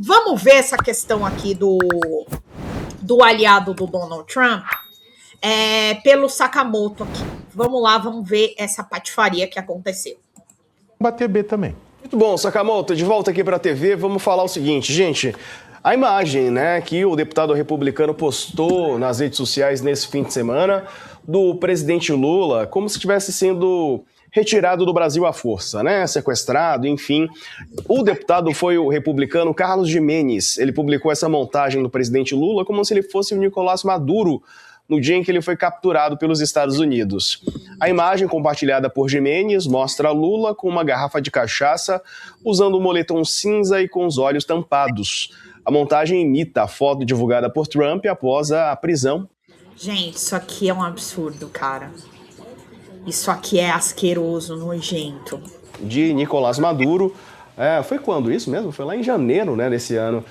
Vamos ver essa questão aqui do aliado do Donald Trump pelo Sakamoto aqui. Vamos lá, vamos ver essa patifaria que aconteceu. Bater B também. Muito bom, Sakamoto, de volta aqui para a TV, vamos falar o seguinte, gente, a imagem, né, que o deputado republicano postou nas redes sociais nesse fim de semana do presidente Lula, como se estivesse sendo retirado do Brasil à força, né, sequestrado, enfim. O deputado foi o republicano Carlos Gimenez, ele publicou essa montagem do presidente Lula como se ele fosse o Nicolás Maduro, no dia em que ele foi capturado pelos Estados Unidos. A imagem compartilhada por Gimenez mostra Lula com uma garrafa de cachaça, usando um moletom cinza e com os olhos tampados. A montagem imita a foto divulgada por Trump após a prisão. Gente, isso aqui é um absurdo, cara. Isso aqui é asqueroso, nojento. De Nicolás Maduro. Foi quando isso mesmo? Foi lá em janeiro, né, desse ano.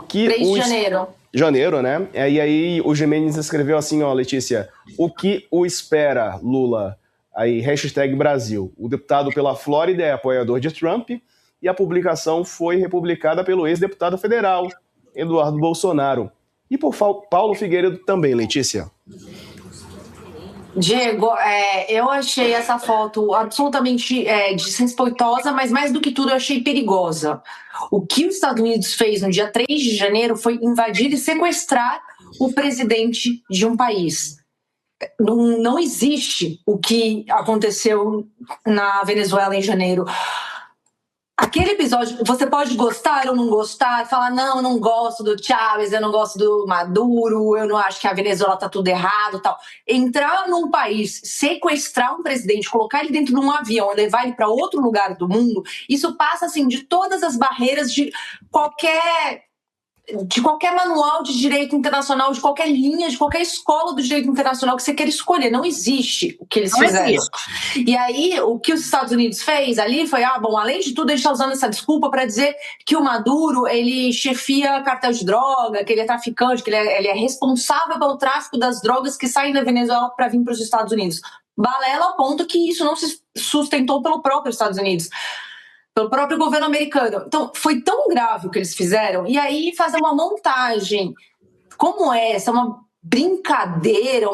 3 de janeiro. Janeiro, né? E aí o Gimenez escreveu assim, ó, Letícia, o que o espera, Lula? Aí, #Brasil. O deputado pela Flórida é apoiador de Trump e a publicação foi republicada pelo ex-deputado federal, Eduardo Bolsonaro. E por Paulo Figueiredo também, Letícia. Diego, eu achei essa foto absolutamente desrespeitosa, mas mais do que tudo eu achei perigosa. O que os Estados Unidos fez no dia 3 de janeiro foi invadir e sequestrar o presidente de um país. Não existe o que aconteceu na Venezuela em janeiro. Aquele episódio, você pode gostar ou não gostar, falar, não, eu não gosto do Chávez, eu não gosto do Maduro, eu não acho que a Venezuela tá tudo errado, tal. Entrar num país, sequestrar um presidente, colocar ele dentro de um avião e levar ele para outro lugar do mundo, isso passa, assim, de todas as barreiras de qualquer manual de direito internacional, de qualquer linha, de qualquer escola do direito internacional que você queira escolher. Não existe o que eles fizeram. E aí, o que os Estados Unidos fez ali foi, além de tudo, a gente está usando essa desculpa para dizer que o Maduro, ele chefia cartel de droga, que ele é traficante, que ele é responsável pelo tráfico das drogas que saem da Venezuela para vir para os Estados Unidos. Balela ao ponto que isso não se sustentou pelo próprio Estados Unidos, pelo próprio governo americano. Então, foi tão grave o que eles fizeram. E aí, fazer uma montagem como essa, uma brincadeira,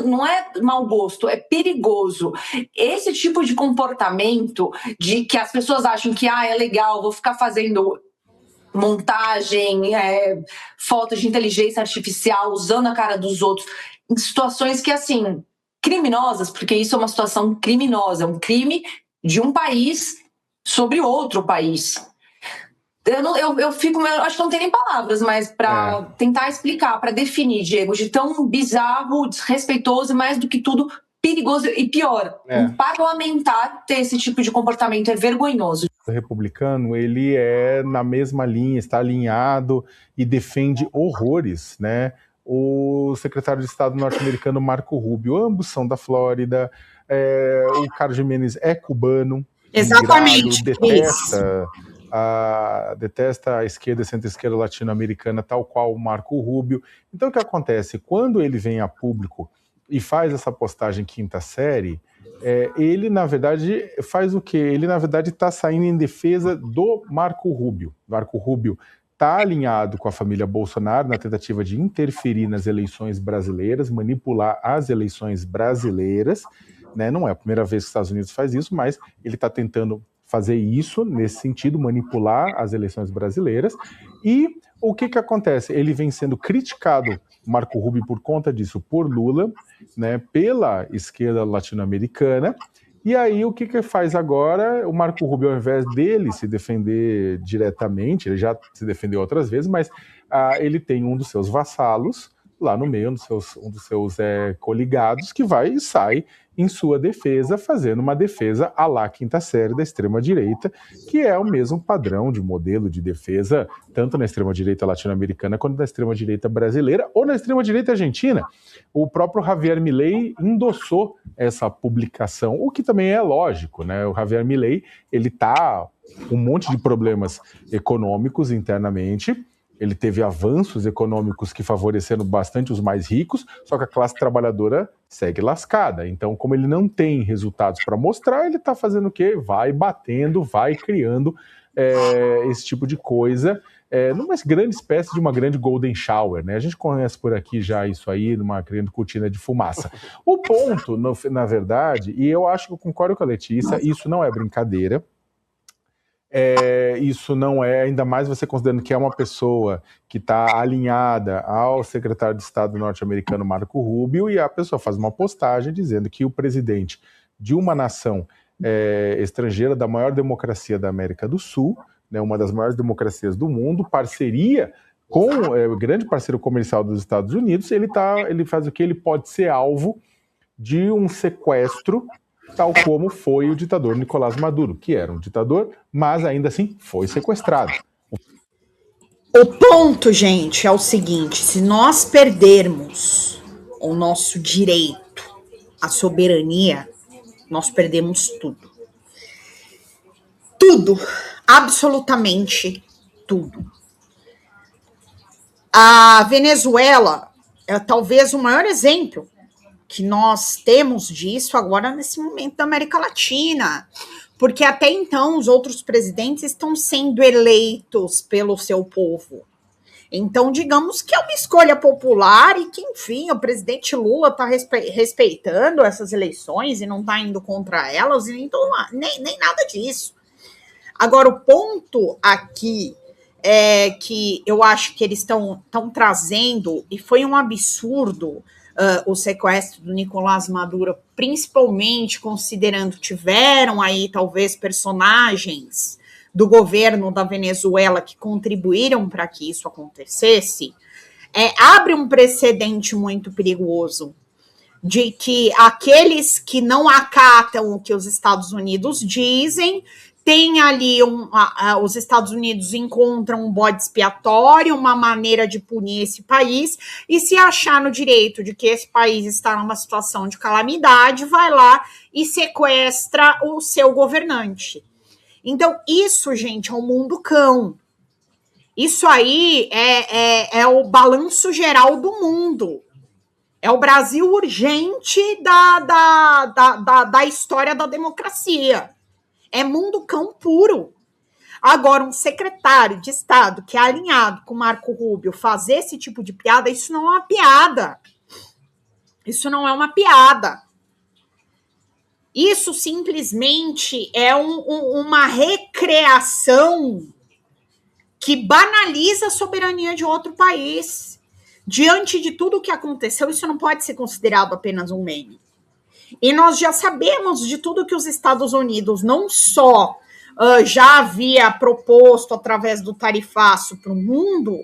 não é mau gosto, é perigoso. Esse tipo de comportamento de que as pessoas acham que é legal, vou ficar fazendo montagem, fotos de inteligência artificial, usando a cara dos outros, em situações que, assim, criminosas, porque isso é uma situação criminosa, um crime de um país sobre outro país. Eu acho que não tem nem palavras, mas para tentar explicar, para definir, Diego, de tão bizarro, desrespeitoso e mais do que tudo perigoso e pior. Um parlamentar ter esse tipo de comportamento é vergonhoso. O republicano, ele é na mesma linha, está alinhado e defende horrores, né? O secretário de Estado norte-americano Marco Rubio, ambos são da Flórida, o Carlos Gimenez é cubano. Exatamente. Detesta a esquerda e centro-esquerda latino-americana, tal qual o Marco Rubio. Então, o que acontece? Quando ele vem a público e faz essa postagem quinta série, ele, na verdade, faz o quê? Ele, na verdade, está saindo em defesa do Marco Rubio. Marco Rubio está alinhado com a família Bolsonaro na tentativa de interferir nas eleições brasileiras, manipular as eleições brasileiras, né? Não é a primeira vez que os Estados Unidos faz isso, mas ele está tentando fazer isso nesse sentido, manipular as eleições brasileiras. E o que acontece? Ele vem sendo criticado, Marco Rubio, por conta disso, por Lula, né, pela esquerda latino-americana. E aí, o que faz agora? O Marco Rubio, ao invés dele se defender diretamente, ele já se defendeu outras vezes, mas ele tem um dos seus vassalos lá no meio, um dos seus coligados, que vai e sai em sua defesa, fazendo uma defesa à la quinta série da extrema-direita, que é o mesmo padrão de modelo de defesa, tanto na extrema-direita latino-americana quanto na extrema-direita brasileira ou na extrema-direita argentina. O próprio Javier Milei endossou essa publicação, o que também é lógico, né? O Javier Milei, ele tá com um monte de problemas econômicos internamente. Ele teve avanços econômicos que favoreceram bastante os mais ricos, só que a classe trabalhadora segue lascada. Então, como ele não tem resultados para mostrar, ele está fazendo o quê? Vai batendo, vai criando esse tipo de coisa numa grande espécie de uma grande golden shower, né? A gente conhece por aqui já isso aí, numa grande cortina de fumaça. O ponto, na verdade, e eu acho que eu concordo com a Letícia, isso não é brincadeira. Isso não é, ainda mais você considerando que é uma pessoa que está alinhada ao secretário de Estado norte-americano Marco Rubio, e a pessoa faz uma postagem dizendo que o presidente de uma nação estrangeira da maior democracia da América do Sul, né, uma das maiores democracias do mundo, parceria com o grande parceiro comercial dos Estados Unidos, ele faz o que? Ele pode ser alvo de um sequestro, tal como foi o ditador Nicolás Maduro, que era um ditador, mas ainda assim foi sequestrado. O ponto, gente, é o seguinte: se nós perdermos o nosso direito à soberania, nós perdemos tudo. Tudo, absolutamente tudo. A Venezuela é talvez o maior exemplo que nós temos disso agora nesse momento da América Latina, porque até então os outros presidentes estão sendo eleitos pelo seu povo. Então, digamos que é uma escolha popular e que, enfim, o presidente Lula está respeitando essas eleições e não está indo contra elas, e nem nada disso. Agora, o ponto aqui é que eu acho que eles estão trazendo, e foi um absurdo, o sequestro do Nicolás Maduro, principalmente considerando tiveram aí talvez personagens do governo da Venezuela que contribuíram para que isso acontecesse, abre um precedente muito perigoso de que aqueles que não acatam o que os Estados Unidos dizem, tem ali os Estados Unidos encontram um bode expiatório, uma maneira de punir esse país, e se achar no direito de que esse país está numa situação de calamidade, vai lá e sequestra o seu governante. Então, isso, gente, é o mundo cão. Isso aí é o balanço geral do mundo. É o Brasil urgente da história da democracia. É mundo cão puro. Agora, um secretário de Estado que é alinhado com Marco Rubio fazer esse tipo de piada, isso não é uma piada. Isso não é uma piada. Isso simplesmente é uma recreação que banaliza a soberania de outro país. Diante de tudo o que aconteceu, isso não pode ser considerado apenas um meme. E nós já sabemos de tudo que os Estados Unidos não só já havia proposto através do tarifaço para o mundo,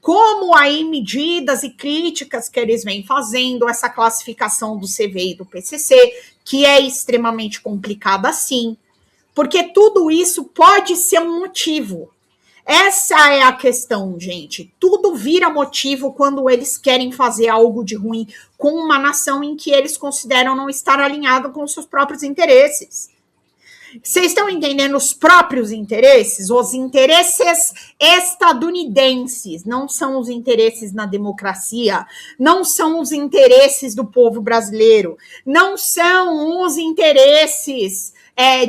como aí medidas e críticas que eles vêm fazendo, essa classificação do CV e do PCC, que é extremamente complicada sim, porque tudo isso pode ser um motivo. Essa é a questão, gente. Tudo vira motivo quando eles querem fazer algo de ruim com uma nação em que eles consideram não estar alinhado com os seus próprios interesses. Vocês estão entendendo os próprios interesses? Os interesses estadunidenses não são os interesses na democracia, não são os interesses do povo brasileiro, não são os interesses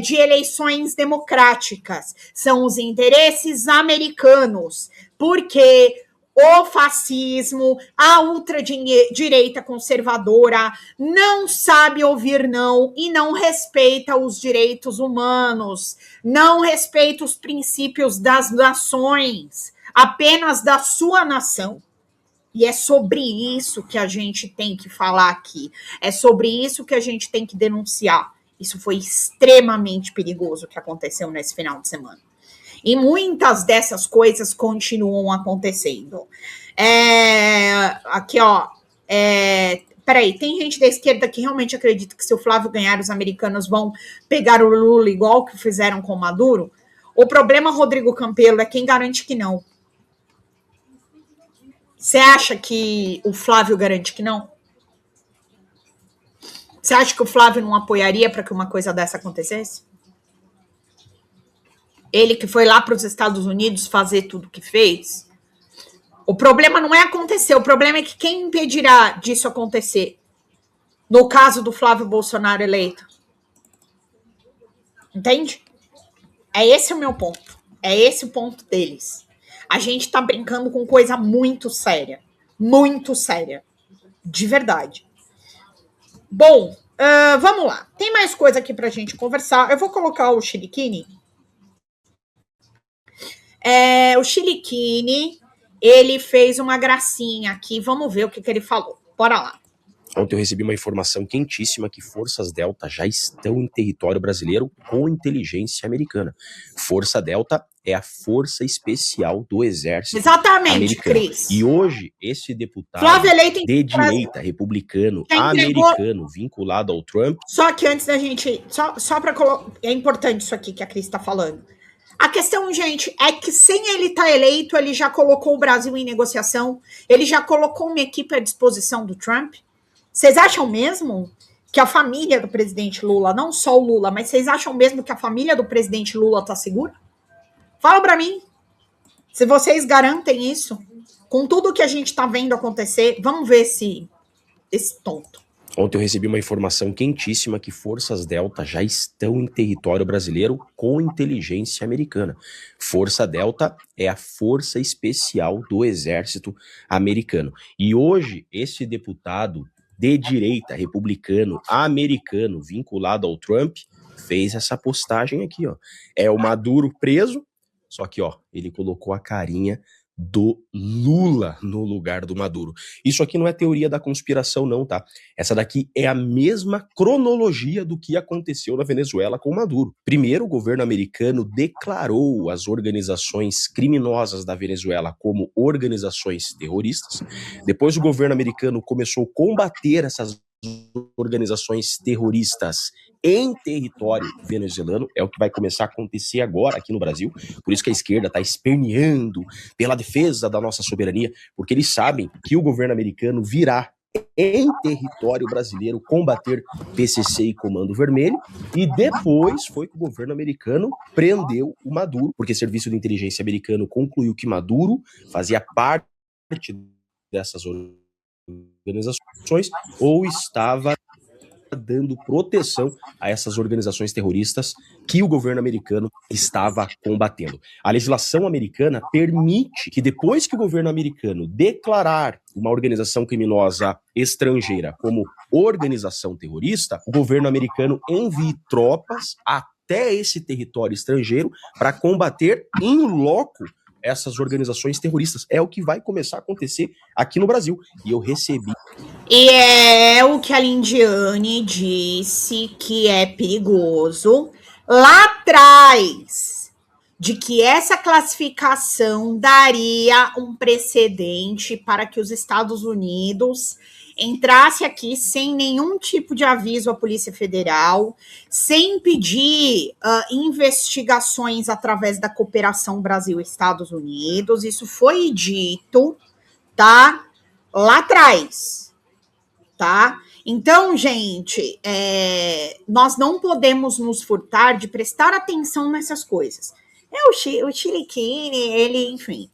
de eleições democráticas, são os interesses americanos, porque o fascismo, a ultradireita conservadora não sabe ouvir não e não respeita os direitos humanos, não respeita os princípios das nações, apenas da sua nação. E é sobre isso que a gente tem que falar aqui, é sobre isso que a gente tem que denunciar. Isso foi extremamente perigoso o que aconteceu nesse final de semana. E muitas dessas coisas continuam acontecendo. Aqui, ó. Peraí, tem gente da esquerda que realmente acredita que se o Flávio ganhar, os americanos vão pegar o Lula igual que fizeram com o Maduro? O problema, Rodrigo Campelo, é quem garante que não. Você acha que o Flávio garante que não? Você acha que o Flávio não apoiaria para que uma coisa dessa acontecesse? Ele que foi lá para os Estados Unidos fazer tudo o que fez? O problema não é acontecer, o problema é que quem impedirá disso acontecer? No caso do Flávio Bolsonaro eleito. Entende? É esse o meu ponto. É esse o ponto deles. A gente tá brincando com coisa muito séria. Muito séria. De verdade. Bom, vamos lá. Tem mais coisa aqui pra gente conversar. Eu vou colocar o Chiliquini. O Chiliquini, ele fez uma gracinha aqui. Vamos ver o que ele falou. Bora lá. Ontem eu recebi uma informação quentíssima que Forças Delta já estão em território brasileiro com inteligência americana. Força Delta é a força especial do exército Exatamente, americano. Cris. E hoje, esse deputado de direita, republicano, americano, vinculado ao Trump... Só que antes da gente... Só para colocar... É importante isso aqui que a Cris está falando. A questão, gente, é que sem ele estar eleito, ele já colocou o Brasil em negociação, ele já colocou uma equipe à disposição do Trump. Vocês acham mesmo que a família do presidente Lula, não só o Lula, mas vocês acham mesmo que a família do presidente Lula está segura? Fala para mim. Se vocês garantem isso, com tudo que a gente está vendo acontecer, vamos ver esse tonto. Ontem eu recebi uma informação quentíssima que Forças Delta já estão em território brasileiro com inteligência americana. Força Delta é a força especial do exército americano. E hoje, esse deputado de direita, republicano, americano, vinculado ao Trump, fez essa postagem aqui, ó. É o Maduro preso, só que, ó, ele colocou a carinha do Lula no lugar do Maduro. Isso aqui não é teoria da conspiração, não, tá? Essa daqui é a mesma cronologia do que aconteceu na Venezuela com o Maduro. Primeiro, o governo americano declarou as organizações criminosas da Venezuela como organizações terroristas. Depois, o governo americano começou a combater essas organizações terroristas em território venezuelano. É o que vai começar a acontecer agora aqui no Brasil. Por isso que a esquerda está esperneando pela defesa da nossa soberania, porque eles sabem que o governo americano virá em território brasileiro combater PCC e Comando Vermelho, e depois foi que o governo americano prendeu o Maduro, porque o serviço de inteligência americano concluiu que Maduro fazia parte dessas organizações ou estava dando proteção a essas organizações terroristas que o governo americano estava combatendo. A legislação americana permite que depois que o governo americano declarar uma organização criminosa estrangeira como organização terrorista, o governo americano envie tropas até esse território estrangeiro para combater em loco essas organizações terroristas. É o que vai começar a acontecer aqui no Brasil. E eu recebi. E é o que a Lindiane disse que é perigoso lá atrás, de que essa classificação daria um precedente para que os Estados Unidos entrasse aqui sem nenhum tipo de aviso à Polícia Federal, sem pedir investigações através da cooperação Brasil-Estados Unidos. Isso foi dito, tá? Lá atrás, tá? Então, gente, nós não podemos nos furtar de prestar atenção nessas coisas. O Chiliquini, ele, enfim,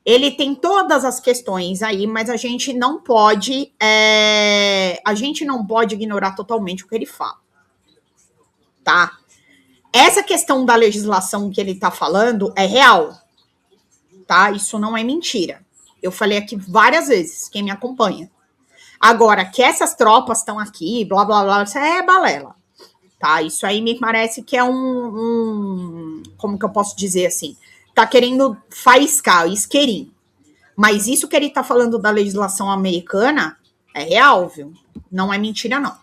ele tem todas as questões aí, mas a gente não pode ignorar totalmente o que ele fala, tá? Essa questão da legislação que ele tá falando é real, tá? Isso não é mentira. Eu falei aqui várias vezes, quem me acompanha. Agora, que essas tropas estão aqui, blá, blá, blá, isso é balela, tá? Isso aí me parece que é como que eu posso dizer assim? Tá querendo faiscar, isqueirinho. Mas isso que ele tá falando da legislação americana é real, viu? Não é mentira, não.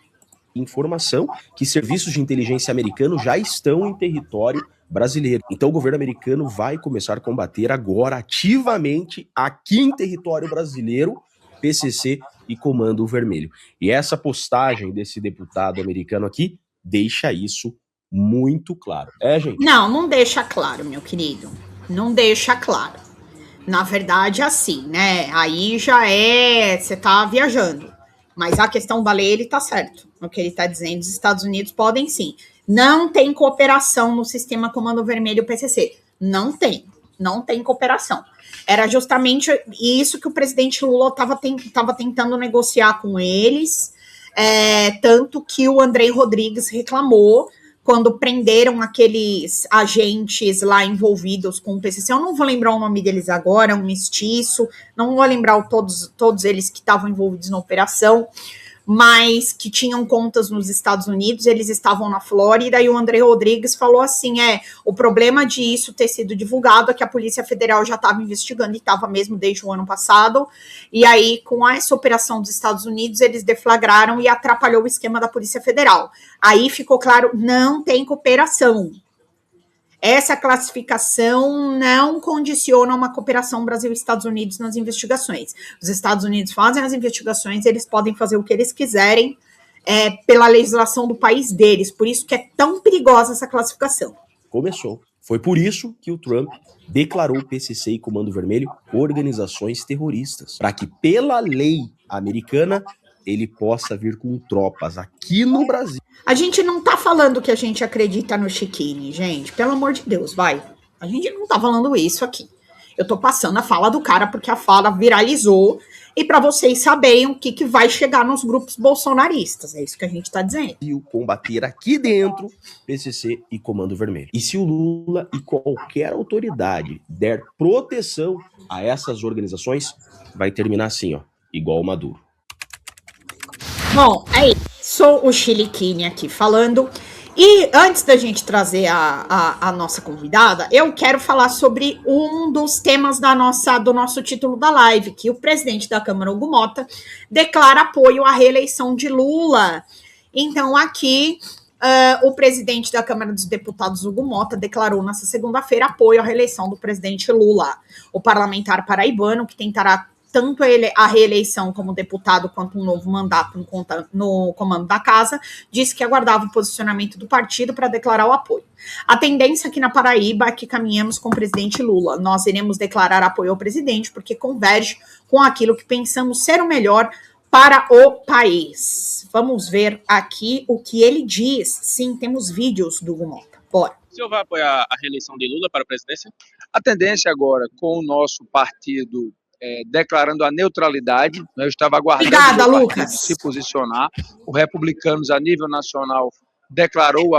Informação que serviços de inteligência americanos já estão em território brasileiro. Então o governo americano vai começar a combater agora ativamente aqui em território brasileiro PCC e Comando Vermelho. E essa postagem desse deputado americano aqui deixa isso muito claro. Gente? Não deixa claro, meu querido. Não deixa claro. Na verdade, assim, né? Aí já você tá viajando. Mas a questão da lei, ele tá certo. O que ele tá dizendo, os Estados Unidos podem sim. Não tem cooperação no sistema Comando Vermelho PCC. Não tem cooperação. Era justamente isso que o presidente Lula estava tentando negociar com eles, tanto que o Andrei Rodrigues reclamou, quando prenderam aqueles agentes lá envolvidos com o PCC. Eu não vou lembrar o nome deles agora, um mestiço, não vou lembrar todos eles que estavam envolvidos na operação, mas que tinham contas nos Estados Unidos, eles estavam na Flórida, e o André Rodrigues falou assim, o problema de isso ter sido divulgado é que a Polícia Federal já estava investigando, e estava mesmo desde o ano passado, e aí com essa operação dos Estados Unidos, eles deflagraram e atrapalhou o esquema da Polícia Federal. Aí ficou claro, não tem cooperação. Essa classificação não condiciona uma cooperação Brasil e Estados Unidos nas investigações. Os Estados Unidos fazem as investigações, eles podem fazer o que eles quiserem pela legislação do país deles. Por isso que é tão perigosa essa classificação. Começou. Foi por isso que o Trump declarou o PCC e Comando Vermelho organizações terroristas, para que, pela lei americana, ele possa vir com tropas aqui no Brasil. A gente não tá falando que a gente acredita no Chiquini, gente. Pelo amor de Deus, vai. A gente não tá falando isso aqui. Eu tô passando a fala do cara porque a fala viralizou e para vocês saberem o que vai chegar nos grupos bolsonaristas. É isso que a gente tá dizendo. E o combater aqui dentro, PCC e Comando Vermelho. E se o Lula e qualquer autoridade der proteção a essas organizações, vai terminar assim, igual o Maduro. Bom, é isso. Sou o Chiliquini aqui falando. E antes da gente trazer a nossa convidada, eu quero falar sobre um dos temas do nosso título da live, que o presidente da Câmara, Hugo Motta, declara apoio à reeleição de Lula. Então, aqui, o presidente da Câmara dos Deputados, Hugo Motta, declarou nessa segunda-feira apoio à reeleição do presidente Lula. O parlamentar paraibano, que tentará tanto a reeleição como deputado quanto um novo mandato no comando da casa, disse que aguardava o posicionamento do partido para declarar o apoio. A tendência aqui na Paraíba é que caminhemos com o presidente Lula. Nós iremos declarar apoio ao presidente porque converge com aquilo que pensamos ser o melhor para o país. Vamos ver aqui o que ele diz. Sim, temos vídeos do Hugo Motta. Bora. O senhor vai apoiar a reeleição de Lula para a presidência? A tendência agora, com o nosso partido declarando a neutralidade, eu estava aguardando o partido se posicionar. O Republicanos, a nível nacional, declarou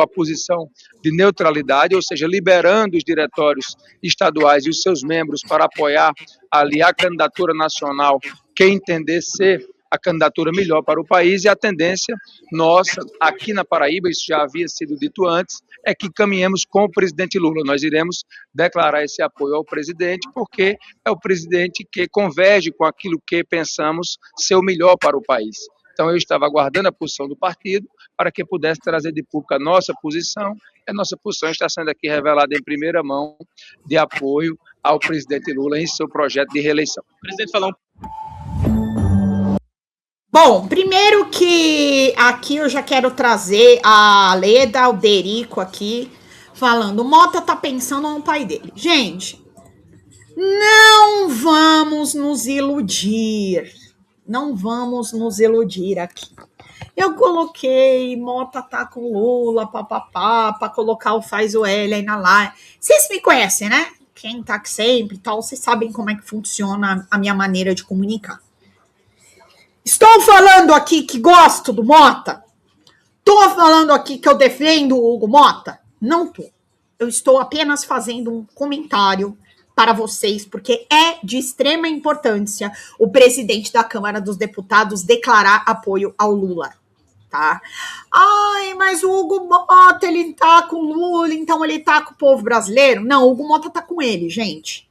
a posição de neutralidade, ou seja, liberando os diretórios estaduais e os seus membros para apoiar ali a candidatura nacional que entender ser a candidatura melhor para o país. E a tendência nossa, aqui na Paraíba, isso já havia sido dito antes, é que caminhemos com o presidente Lula. Nós iremos declarar esse apoio ao presidente, porque é o presidente que converge com aquilo que pensamos ser o melhor para o país. Então, eu estava aguardando a posição do partido para que pudesse trazer de público a nossa posição. A nossa posição está sendo aqui revelada em primeira mão de apoio ao presidente Lula em seu projeto de reeleição. O presidente falou. Bom, primeiro que aqui eu já quero trazer a Leda Alderico aqui, falando, o Motta tá pensando no pai dele. Gente, não vamos nos iludir. Não vamos nos iludir aqui. Eu coloquei Motta tá com Lula, papapá, pra colocar o faz o L aí na live. Vocês me conhecem, né? Quem tá aqui sempre e tal, vocês sabem como é que funciona a minha maneira de comunicar. Estou falando aqui que gosto do Motta? Estou falando aqui que eu defendo o Hugo Motta? Não estou. Eu estou apenas fazendo um comentário para vocês, porque é de extrema importância o presidente da Câmara dos Deputados declarar apoio ao Lula, tá? Ai, mas o Hugo Motta, ele tá com o Lula, então ele tá com o povo brasileiro? Não, o Hugo Motta tá com ele, gente.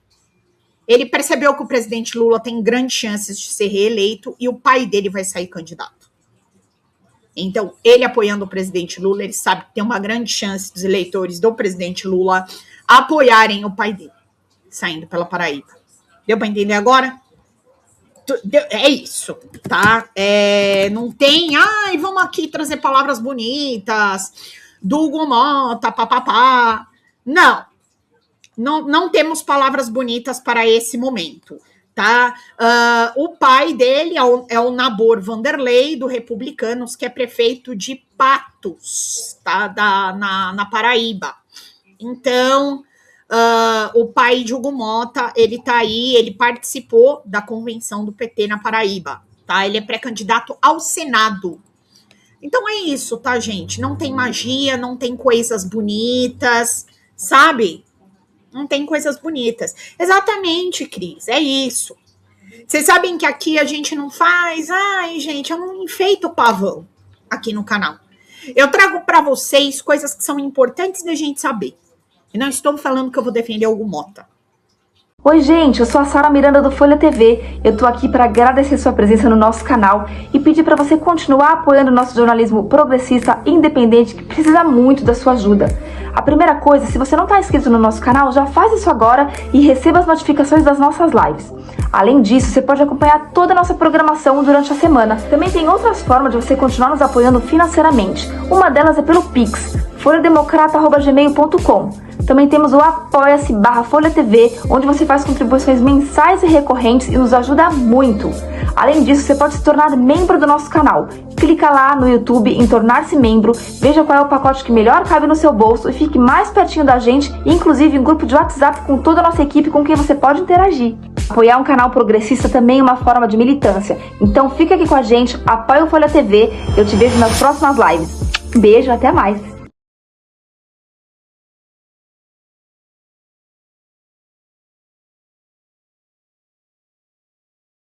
Ele percebeu que o presidente Lula tem grandes chances de ser reeleito e o pai dele vai sair candidato. Então, ele apoiando o presidente Lula, ele sabe que tem uma grande chance dos eleitores do presidente Lula apoiarem o pai dele, saindo pela Paraíba. Deu para entender agora? É isso, tá? Não tem, vamos aqui trazer palavras bonitas do Hugo Motta, papapá. Não temos palavras bonitas para esse momento, tá? O pai dele é o Nabor Vanderlei, do Republicanos, que é prefeito de Patos, tá? Na Paraíba. Então, o pai de Hugo Motta, ele tá aí, ele participou da convenção do PT na Paraíba, tá? Ele é pré-candidato ao Senado. Então é isso, tá, gente? Não tem magia, não tem coisas bonitas, sabe? Não tem coisas bonitas. Exatamente, Cris, é isso. Vocês sabem que aqui a gente não faz... Ai, gente, eu não enfeito o pavão aqui no canal. Eu trago para vocês coisas que são importantes da gente saber. E não estou falando que eu vou defender algum Mota. Oi, gente, eu sou a Sara Miranda do Folha TV. Eu tô aqui para agradecer sua presença no nosso canal e pedir para você continuar apoiando o nosso jornalismo progressista independente, que precisa muito da sua ajuda. A primeira coisa, se você não está inscrito no nosso canal, já faz isso agora e receba as notificações das nossas lives. Além disso, você pode acompanhar toda a nossa programação durante a semana. Também tem outras formas de você continuar nos apoiando financeiramente. Uma delas é pelo Pix, folhademocrata@gmail.com. Também temos o apoia-se/Folha TV, onde você faz contribuições mensais e recorrentes e nos ajuda muito. Além disso, você pode se tornar membro do nosso canal. Clica lá no YouTube em tornar-se membro, veja qual é o pacote que melhor cabe no seu bolso e fique mais pertinho da gente, inclusive em grupo de WhatsApp com toda a nossa equipe com quem você pode interagir. Apoiar um canal progressista também é uma forma de militância. Então fica aqui com a gente, apoia o Folha TV, eu te vejo nas próximas lives. Beijo, até mais!